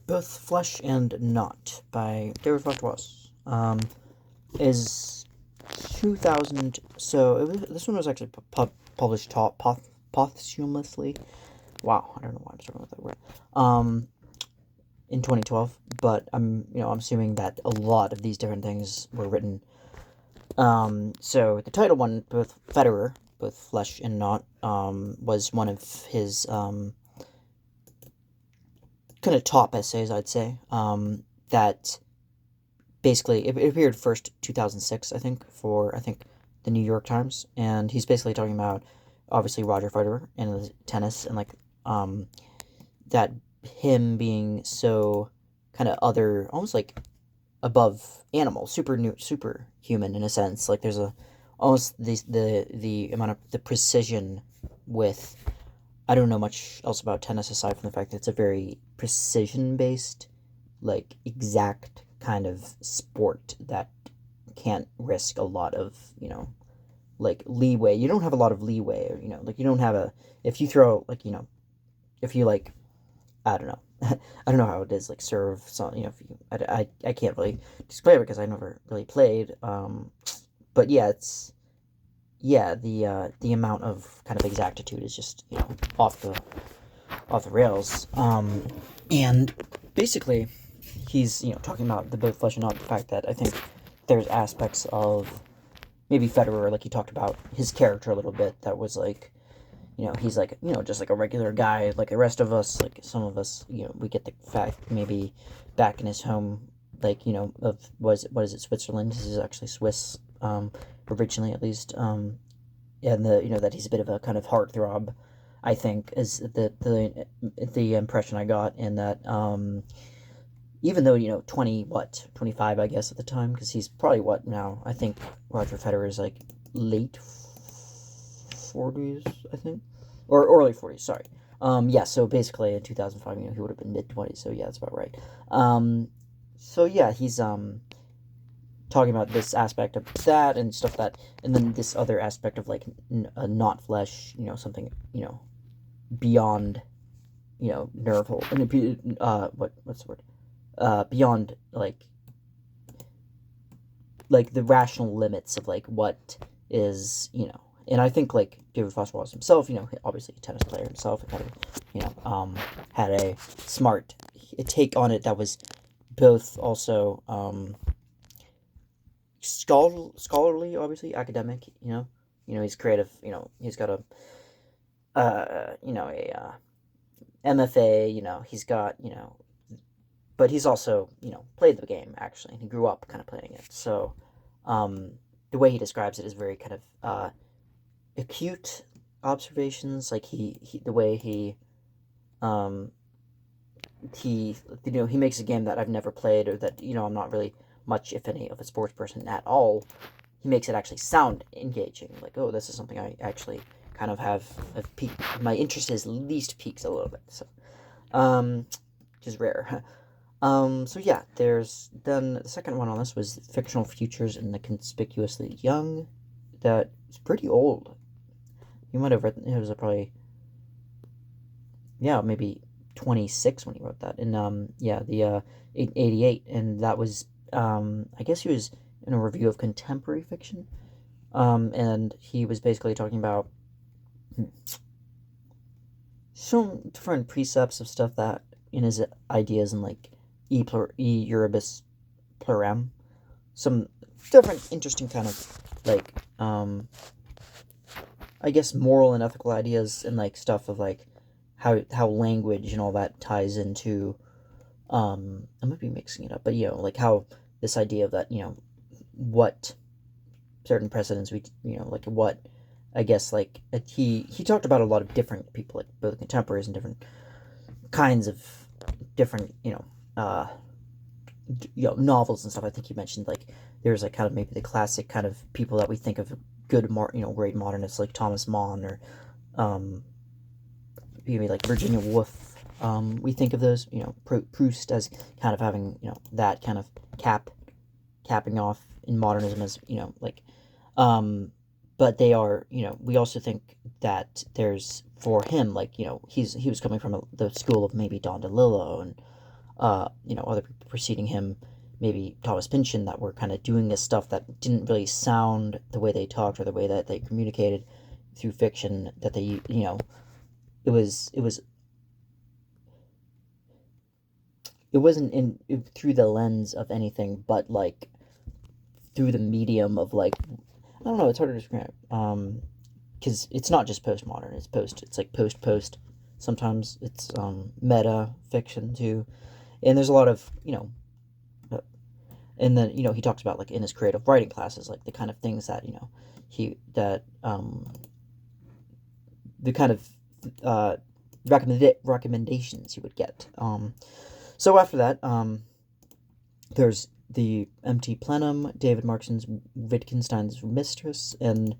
Both Flesh and Not by David Foster Wallace. Is 2000. So this one was actually published posthumously. Wow, I don't know why I'm struggling with that word. In 2012, but I'm assuming that a lot of these different things were written. So the title one, both Federer, both Flesh and Not, was one of his kind of top essays, I'd say. That basically it appeared first 2006, I think the New York Times, and he's basically talking about obviously Roger Federer and tennis and that him being so kind of other, almost like above animal, superhuman in a sense. Like there's a almost the amount of the precision with. I don't know much else about tennis aside from the fact that it's a very precision based, like exact kind of sport that can't risk a lot of like leeway. You don't have a lot of leeway, or like you don't have a if you throw like if you like I don't know. I don't know how it is like serve. So if you, I can't really display it because I never really played. But yeah, it's the amount of kind of exactitude is just off the rails. And basically, he's talking about the both flesh and not the fact that I think there's aspects of maybe Federer, like he talked about his character a little bit, that was like he's like, just like a regular guy, like the rest of us, like some of us, we get the fact maybe back in his home, like, of, what is it, Switzerland? This is actually Swiss, originally at least, and that he's a bit of a kind of heartthrob, I think, is the impression I got, and that, even though, 25, I guess, at the time, because he's probably what now, I think Roger Federer is like late 40s, I think, or early 40s. Sorry. Yeah. So basically, in 2005, he would have been mid 20s. So yeah, that's about right. So yeah, he's talking about this aspect of that and stuff and then this other aspect of like not flesh, something beyond, nerve hole, and what's the word? Beyond like the rational limits of like what is and I think like David Foster Wallace himself, obviously a tennis player himself, kind of had a smart take on it that was both also scholarly, obviously academic. He's creative. He's got a a MFA. He's got but he's also played the game actually, and he grew up kind of playing it. So the way he describes it is very kind of acute observations. Like the way um he makes a game that I've never played, or that I'm not really much, if any, of a sports person at all. He makes it actually sound engaging, like, oh, this is something I actually kind of have peaked, my interest is least peaks a little bit, so which is rare. So yeah, there's then the second one on this was Fictional Futures in the Conspicuously Young. That is pretty old. You might have read it. Was probably, yeah, maybe 26 when he wrote that. And yeah, the 88, and that was I guess he was in a review of contemporary fiction. And he was basically talking about some different precepts of stuff that in his ideas in like e Euribus Plurem, some different interesting kind of like I guess moral and ethical ideas, and like stuff of like how language and all that ties into I might be mixing it up, but like how this idea of that, what certain precedents we like what I guess like he talked about a lot of different people, like both contemporaries and different kinds of different novels and stuff. I think he mentioned like there's like kind of maybe the classic kind of people that we think of good great modernists, like Thomas Mann, or maybe like Virginia Woolf. We think of those, Proust as kind of having, that kind of capping off in modernism as, like, but they are, we also think that there's, for him, like, he was coming from the school of maybe Don DeLillo, and other people preceding him, maybe Thomas Pynchon, that were kind of doing this stuff that didn't really sound the way they talked or the way that they communicated through fiction. That they, it wasn't through the lens of anything but like through the medium of like, I don't know, it's hard to describe. Because it's not just postmodern. It's like post. Sometimes it's meta fiction too, and there's a lot of and then he talks about like in his creative writing classes, like the kind of things that he that the kind of recommendations he would get. So after that, there's the Empty Plenum, David Markson's Wittgenstein's Mistress, in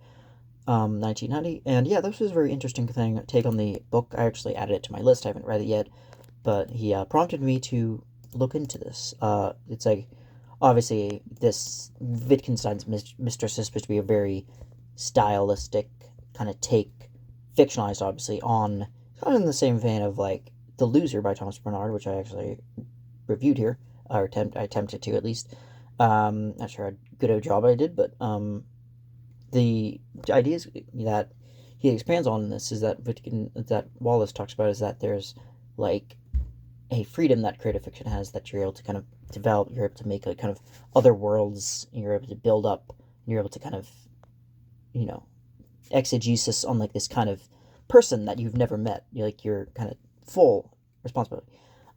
1990. And yeah, this was a very interesting take on the book. I actually added it to my list. I haven't read it yet, but he prompted me to look into this. It's like, obviously, this Wittgenstein's Mistress is supposed to be a very stylistic kind of take, fictionalized, obviously, on kind of in the same vein of like The Loser by Thomas Bernard, which I actually reviewed here, or I attempted to at least. Not sure how good a job I did, but the ideas that he expands on in this is that that Wallace talks about is that there's like a freedom that creative fiction has, that you're able to kind of develop, you're able to make like kind of other worlds, and you're able to build up, and you're able to kind of exegesis on like this kind of person that you've never met. You're kind of full responsibility,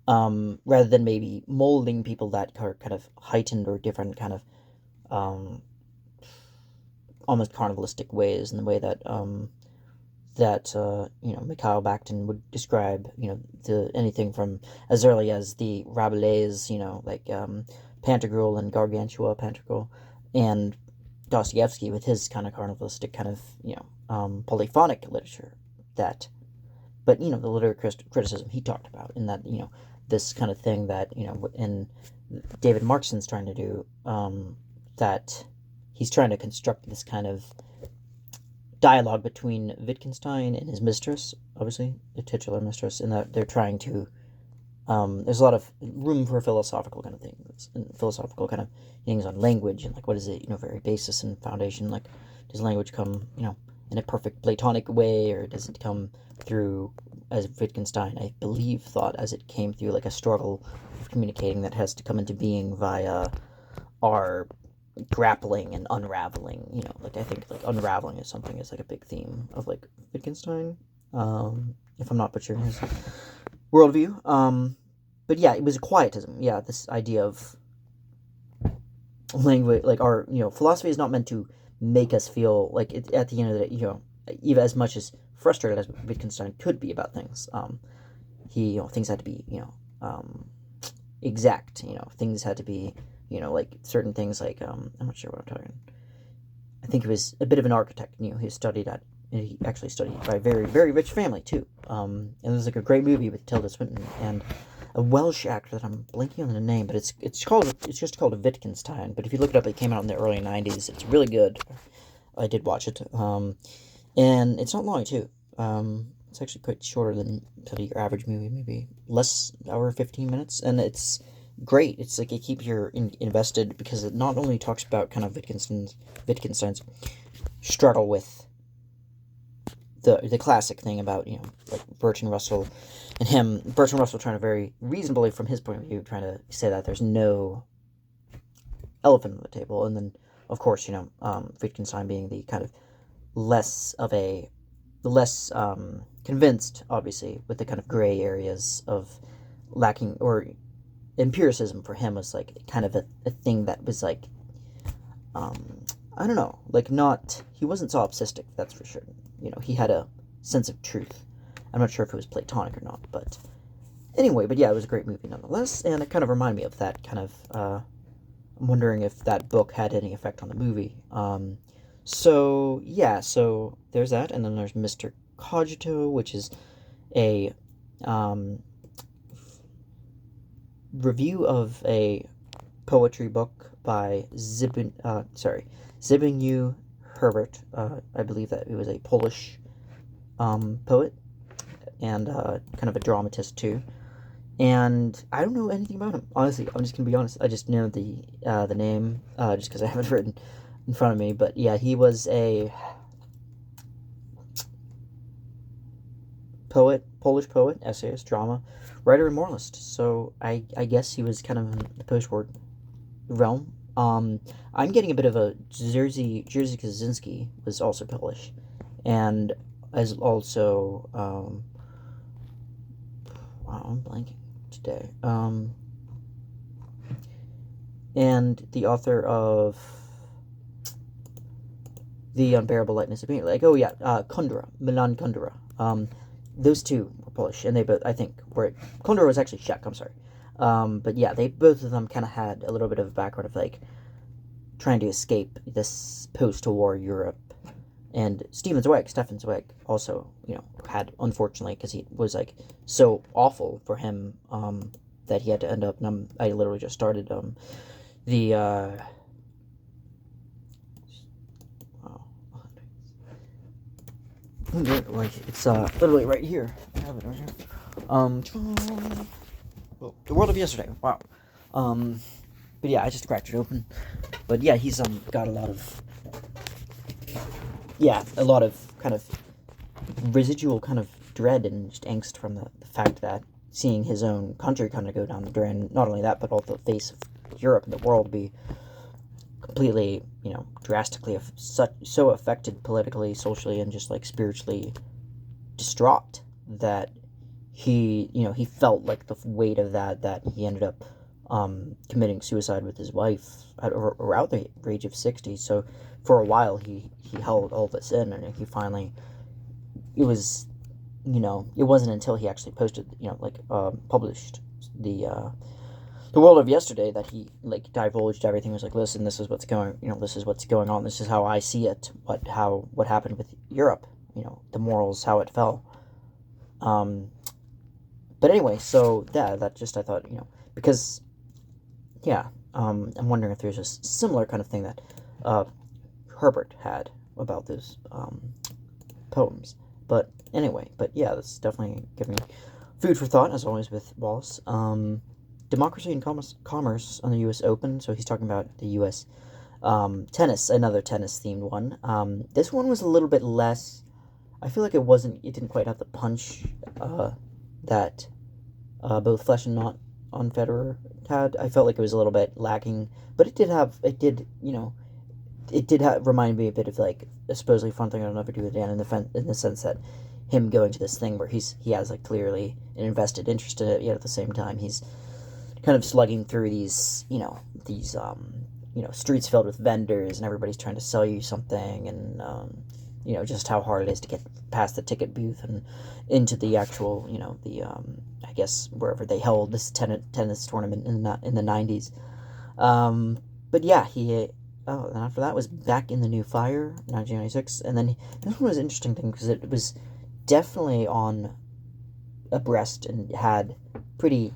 rather than maybe molding people that are kind of heightened or different kind of almost carnivalistic ways, in the way that Mikhail Bakhtin would describe anything from as early as the Rabelais, like Pantagruel and Gargantua Pantagruel, and Dostoevsky with his kind of carnivalistic kind of polyphonic literature. But the literary criticism he talked about, in that this kind of thing that in David Markson's trying to do, that he's trying to construct this kind of dialogue between Wittgenstein and his mistress, obviously the titular mistress, and that they're trying to there's a lot of room for philosophical kind of things, and philosophical kind of things on language, and like what is it, very basis and foundation. Like, does language come in a perfect Platonic way, or does it come through, as Wittgenstein I believe thought, as it came through like a struggle of communicating that has to come into being via our grappling and unraveling. Like, I think like unraveling is like a big theme of like Wittgenstein, if I'm not butchering his worldview. But yeah, it was a quietism. Yeah, this idea of language, like our philosophy is not meant to make us feel like it, at the end of the day, even as much as frustrated as Wittgenstein could be about things, things had to be exact. Things had to be like certain things, like I'm not sure what I'm talking. I think he was a bit of an architect. He actually studied by a very, very rich family too. And it was like a great movie with Tilda Swinton and a Welsh actor that I'm blanking on the name, but it's just called Wittgenstein. But if you look it up, it came out in the early '90s. It's really good. I did watch it, and it's not long too. It's actually quite shorter than your average movie, maybe less, hour 15 minutes, and it's great. It's like it keeps you invested, because it not only talks about kind of Wittgenstein's struggle with the classic thing about like Bertrand Russell trying to, very reasonably from his point of view, trying to say that there's no elephant on the table, and then of course Wittgenstein being the kind of less convinced, obviously, with the kind of gray areas of lacking, or empiricism for him was like kind of a thing that was like I don't know, like, not, he wasn't solipsistic, that's for sure. He had a sense of truth. I'm not sure if it was Platonic or not, but anyway, but yeah, it was a great movie nonetheless, and it kind of reminded me of that kind of, I'm wondering if that book had any effect on the movie. So yeah, so there's that, and then there's Mr. Cogito, which is a review of a poetry book by Zbigniew Herbert. I believe that it was a Polish poet, and kind of a dramatist too. And I don't know anything about him. Honestly, I'm just gonna be honest. I just know the name just because I have it written in front of me. But yeah, he was a poet, Polish poet, essayist, drama writer, and moralist. So I guess he was kind of in the post-war realm. I'm getting a bit of a Jerzy Kaczynski was also Polish, and as also wow, I'm blanking today. And the author of The Unbearable Lightness of Being, like, oh yeah, Kundera, Milan Kundera. Those two were Polish, and they both, I think, were. Kundera was actually Czech. I'm sorry, but yeah, they both of them kind of had a little bit of a background of like trying to escape this post-war Europe. And Stefan Zweig, also, had, unfortunately, because he was like so awful for him, that he had to end up. And I literally just started the wow, like it's literally right here. I have it right here. The World of Yesterday. Wow. But yeah, I just cracked it open. But yeah, he's got a lot of kind of residual kind of dread and just angst from the fact that seeing his own country kind of go down the drain. Not only that, but also the face of Europe and the world be completely, drastically so affected politically, socially, and just like spiritually distraught that he felt like the weight of that he ended up committing suicide with his wife around the age of 60. So for a while he held all this in, and he finally, it was, it wasn't until he actually posted, published the World of Yesterday that he like divulged everything. He was like, listen, this is what's going, this is what's going on. This is how I see it. What happened with Europe, the morals, how it fell. But anyway, so yeah, that just, I thought, because yeah, I'm wondering if there's a similar kind of thing that Herbert had about those poems. But anyway, but yeah, that's definitely giving me food for thought, as always with Wallace. Democracy and Commerce on the U.S. Open. So he's talking about the U.S. Tennis, another tennis-themed one. This one was a little bit less. I feel like it didn't quite have the punch that both Flesh and Knot on Federer had. I felt like it was a little bit lacking, but it did remind me a bit of like a supposedly fun thing I'll never do again, in the sense that him going to this thing where he has like clearly an invested interest in it, yet at the same time he's kind of slugging through these streets filled with vendors, and everybody's trying to sell you something, and just how hard it is to get past the ticket booth and into the actual, I guess wherever they held this tennis tournament in the 90s. But yeah, and after that was Back in the New Fire, 1996, and then this one was an interesting thing because it was definitely on abreast and had pretty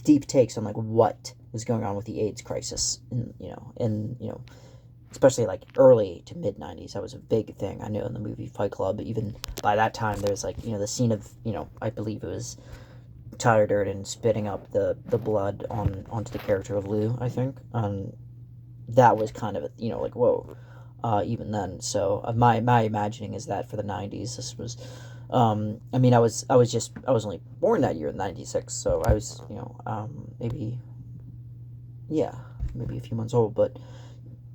deep takes on like what was going on with the AIDS crisis, especially like early to mid 90s. That was a big thing. I know in the movie Fight Club, even by that time, there's like, the scene of, I believe it was Tyler Durden spitting up the blood onto the character of Lou, I think. That was kind of, like, whoa, even then. So my imagining is that for the 90s, this was, I mean, I was only born that year in 96, so I was, maybe a few months old, but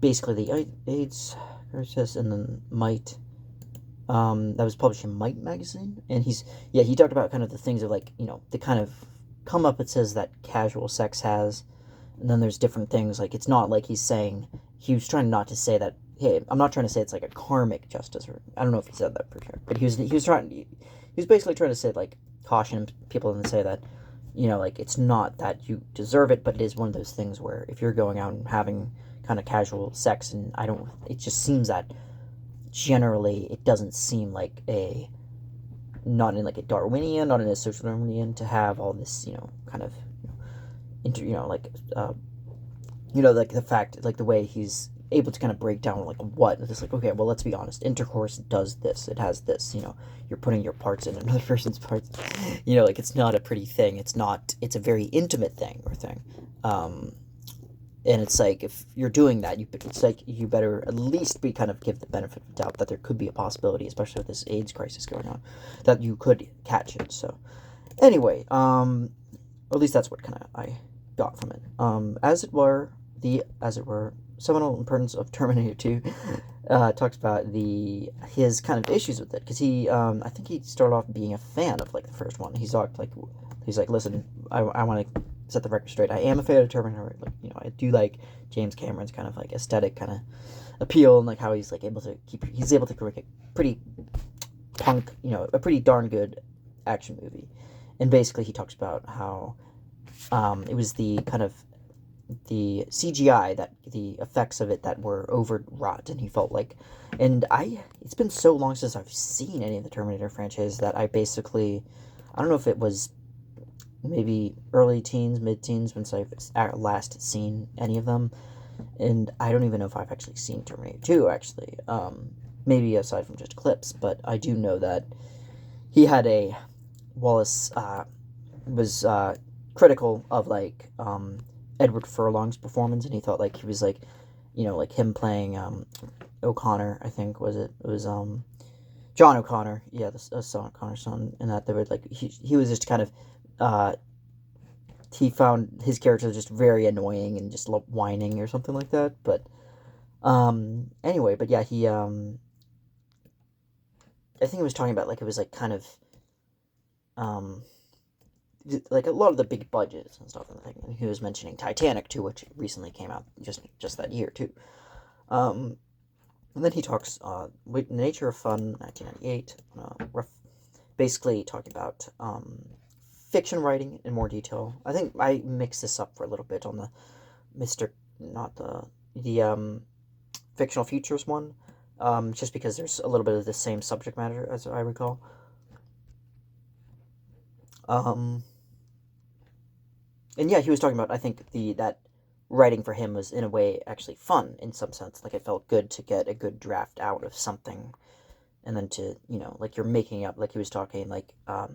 basically the AIDS crisis, and then Might, that was published in Might magazine, and he talked about kind of the things of like, the kind of come up it says that casual sex has, and then there's different things, like it's not like he was trying not to say that, hey, I'm not trying to say it's like a karmic justice, or I don't know if he said that for sure, but he was basically trying to say, like, caution people and say that, like, it's not that you deserve it, but it is one of those things where if you're going out and having kind of casual sex, and it just seems that generally it doesn't seem like not in like a Darwinian, not in a social Darwinian, to have all this, kind of, like, like the fact, like the way he's able to kind of break down like what it's like. Okay, well, let's be honest. Intercourse does this. It has this. You're putting your parts in another person's parts. Like it's not a pretty thing. It's not. It's a very intimate thing or thing. Um, and it's like if you're doing that, it's like you better at least be kind of give the benefit of the doubt that there could be a possibility, especially with this AIDS crisis going on, that you could catch it. So anyway, or at least that's what kind of I got from it. As it were, seminal importance of Terminator 2 talks about his kind of issues with it, because I think he started off being a fan of like the first one. He's like, listen, I want to set the record straight. I am a fan of Terminator. Like, I do like James Cameron's kind of like aesthetic kind of appeal, and like how he's able to create a pretty punk, a pretty darn good action movie. And basically he talks about how it was the kind of the CGI, that the effects of it that were overwrought, and he felt like, it's been so long since I've seen any of the Terminator franchise that I don't know if it was maybe early teens, mid-teens, once I've last seen any of them, and I don't even know if I've actually seen Terminator 2, actually, maybe aside from just clips, but I do know that he had Wallace was critical of like Edward Furlong's performance, and he thought like he was like, like him playing O'Connor, I think it was John O'Connor, yeah, the son O'Connor's son, and that they would like he was just kind of he found his character just very annoying and just whining or something like that. But anyway, but yeah, he I think he was talking about like it was like kind of um like a lot of the big budgets and stuff, and he was mentioning Titanic too, which recently came out just that year too. And then he talks with Nature of Fun, 1998, basically talking about fiction writing in more detail. I think I mixed this up for a little bit on the not the fictional futures one, just because there's a little bit of the same subject matter as I recall. Um, and yeah, he was talking about, I think that writing for him was in a way actually fun in some sense. Like it felt good to get a good draft out of something, and then to like you're making up. Like he was talking like I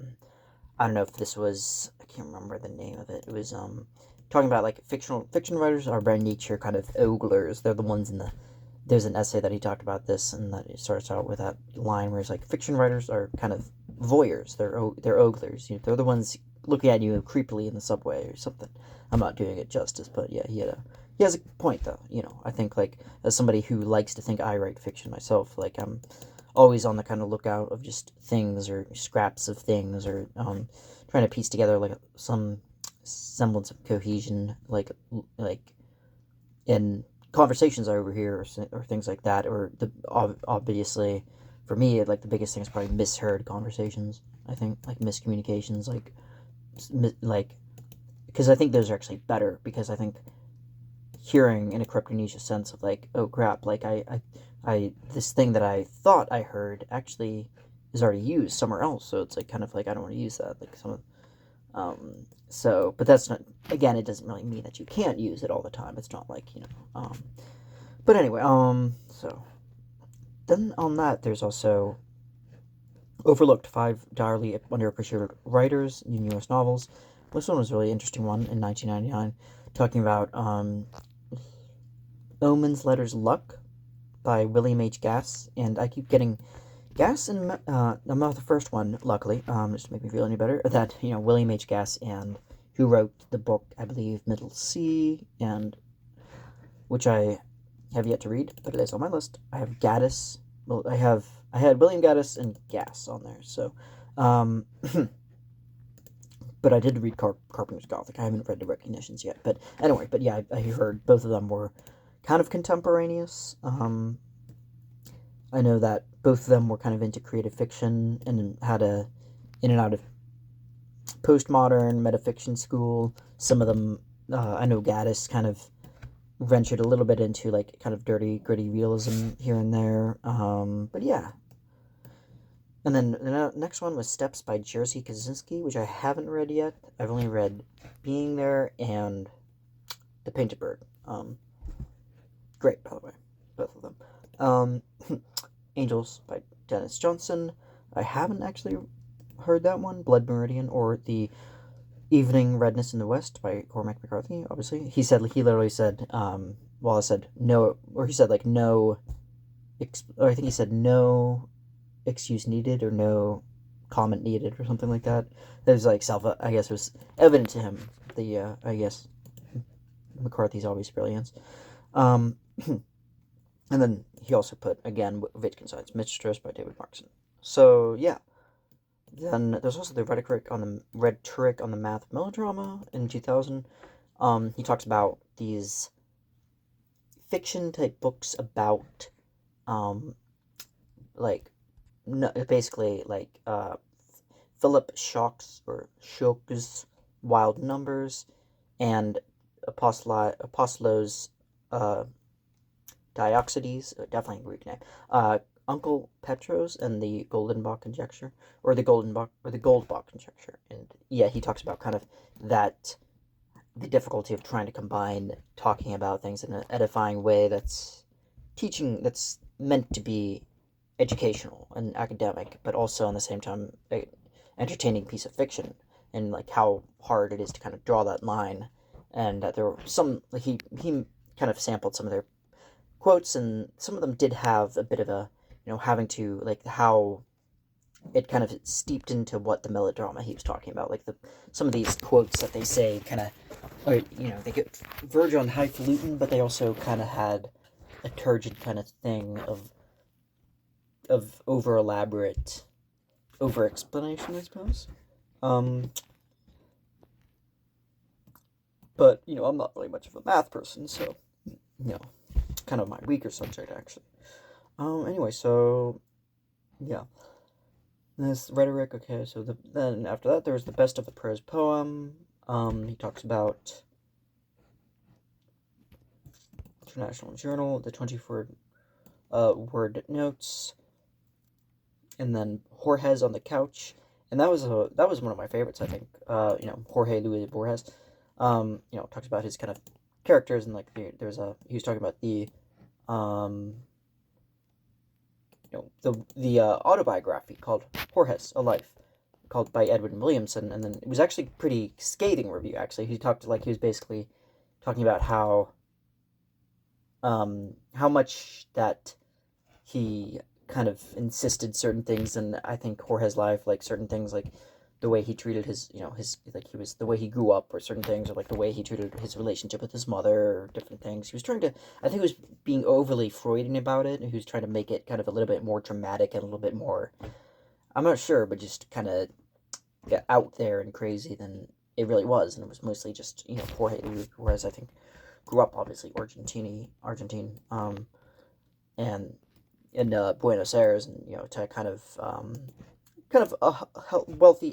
don't know if this was, I can't remember the name of it. It was talking about like fiction writers are by nature kind of oglers. They're the ones there's an essay that he talked about this, and that it starts out with that line where it's like fiction writers are kind of voyeurs. They're oglers. They're the ones looking at you creepily in the subway or something. I'm not doing it justice, but yeah, he has a point though. I think like as somebody who likes to think I write fiction myself, like I'm always on the kind of lookout of just things or scraps of things, or trying to piece together like some semblance of cohesion, like in conversations I overhear, or things like that, or obviously for me like the biggest thing is probably misheard conversations. I think like miscommunications, like because I think those are actually better, because I think hearing in a cryptonesia sense of like, oh crap, like I this thing that I thought I heard actually is already used somewhere else, so it's like kind of like I don't want to use that, like some of so, but that's not, again, it doesn't really mean that you can't use it all the time. It's not like but anyway, so then on that there's also overlooked 5 direly underappreciated writers in U.S. novels. This one was a really interesting one in 1999, talking about Omen's Letters Luck by William H. Gass, and I keep getting Gass and I'm not the first one, luckily, just to make me feel any better, that, William H. Gass, and who wrote the book, I believe, Middle Sea, and which I have yet to read, but it is on my list. I have Gaddis, well, I had William Gaddis and Gass on there, so, but I did read Carpenter's Gothic. I haven't read The Recognitions yet, but anyway, but yeah, I heard both of them were kind of contemporaneous. I know that both of them were kind of into creative fiction and had in and out of postmodern metafiction school. Some of them, I know Gaddis kind of ventured a little bit into like kind of dirty, gritty realism here and there. But yeah. And then the next one was Steps by Jerzy Kosinski, which I haven't read yet. I've only read Being There and The Painted Bird. Great, by the way. both of them. Um, Angels by Dennis Johnson. I haven't actually heard that one. Blood Meridian, or the Evening Redness in the West by Cormac McCarthy. Obviously, he literally said, Wallace said no, or he said like no, or I think he said no excuse needed or no comment needed or something like that. It was like I guess it was evident to him. I guess McCarthy's always brilliance. Um, and then he also put again Wittgenstein's Mistress by David Markson. So yeah. Then there's also the rhetoric on the math of melodrama in 2000. He talks about these fiction type books about um, like no, basically like Philip Schock's Wild Numbers and Apostolo's uh, Dioxides, definitely a Greek name. Uncle Petros and the Goldenbach conjecture, or the Goldbach conjecture, and yeah, he talks about kind of that the difficulty of trying to combine talking about things in an edifying way that's meant to be educational and academic, but also on the same time a entertaining piece of fiction, and like how hard it is to kind of draw that line, and that there were some like he kind of sampled some of their quotes, and some of them did have a bit of a having to like how it kind of steeped into what the melodrama he was talking about, like the some of these quotes that they say kind of, or they get verge on highfalutin, but they also kind of had a turgid kind of thing of over elaborate over explanation, I suppose. um but I'm not really much of a math person, so you know kind of my weaker subject, actually. Anyway, so yeah, this rhetoric. Okay, so then after that, there's the best of the prose poem. He talks about International Journal, the 24 word notes, and then Jorge's on the couch, and that was one of my favorites. I think. Jorge Luis Borges. Talks about his kind of characters, and like he was talking about the um the autobiography called Jorge's: A Life, called by Edwin Williamson, and then it was actually pretty scathing review. Actually, he was basically talking about how much that he kind of insisted certain things, and I think Jorge's life, like certain things, like the way he treated his like he was the way he grew up, or certain things, or like the way he treated his relationship with his mother, or different things. He was trying to, I think he was being overly Freudian about it, and he was trying to make it kind of a little bit more dramatic and a little bit more, I'm not sure, but just kind of get out there and crazy than it really was, and it was mostly just Jorge Luis, whereas I think grew up obviously Argentine, and in Buenos Aires, and to kind of a wealthy